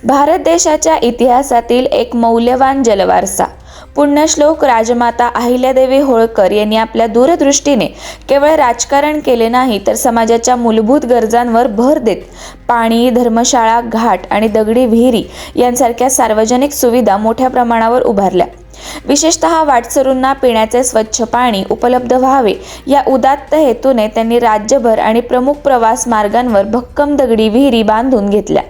भारत देशाच्या इतिहासातील एक मौल्यवान जलवारसा पुण्यश्लोक राजमाता अहिल्यादेवी होळकर यांनी आपल्या दूरदृष्टीने केवळ राजकारण केले नाही तर समाजाच्या मूलभूत गरजांवर भर देत पाणी, धर्मशाळा, घाट आणि दगडी विहिरी यांसारख्या सार्वजनिक सुविधा मोठ्या प्रमाणावर उभारल्या। विशेषतः वाटसरूंना पिण्याचे स्वच्छ पाणी उपलब्ध व्हावे या उदात्त हेतूने त्यांनी राज्यभर आणि प्रमुख प्रवास मार्गांवर भक्कम दगडी विहिरी बांधून घेतल्या।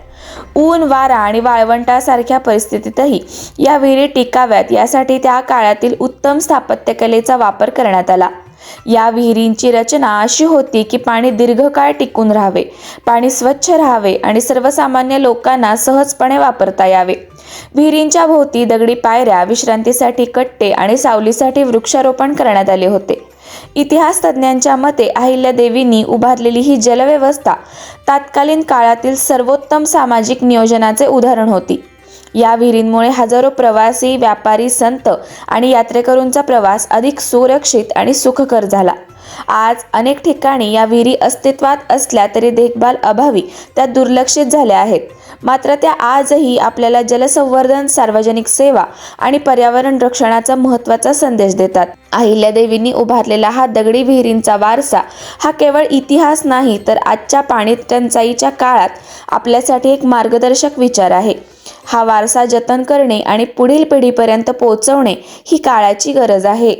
ऊन, वारा आणि वाळवंटासारख्या परिस्थितीतही या विहिरी टिकाव्यात यासाठी त्या काळातील उत्तम स्थापत्यकलेचा वापर करण्यात आला। या विहिरींची रचना अशी होती की पाणी दीर्घकाळ टिकून राहावे, पाणी स्वच्छ राहावे आणि सर्वसामान्य लोकांना सहजपणे वापरता यावे। विहिरींच्या भोवती दगडी पायऱ्या, विश्रांतीसाठी कट्टे आणि सावलीसाठी वृक्षारोपण करण्यात आले होते। इतिहास तज्ञांच्या मते अहिल्यादेवींनी उभारलेली ही जलव्यवस्था तत्कालीन काळातील सर्वोत्तम सामाजिक नियोजनाचे उदाहरण होती। या विहिरींमुळे हजारो प्रवासी, व्यापारी, संत आणि यात्रेकरूंचा प्रवास अधिक सुरक्षित आणि सुखकर झाला। आज अनेक ठिकाणी या विहिरी अस्तित्वात असल्या तरी देखभाल अभावी त्या दुर्लक्षित झाल्या आहेत। मात्र त्या आजही आपल्याला जलसंवर्धन, सार्वजनिक सेवा आणि पर्यावरण रक्षणाचा महत्त्वाचा संदेश देतात। अहिल्यादेवींनी उभारलेला हा दगडी विहिरींचा वारसा हा केवळ इतिहास नाही तर आजच्या पाणी टंचाईच्या काळात आपल्यासाठी एक मार्गदर्शक विचार आहे। हा वारसा जतन करणे आणि पुढील पिढीपर्यंत पोहोचवणे ही काळाची गरज आहे।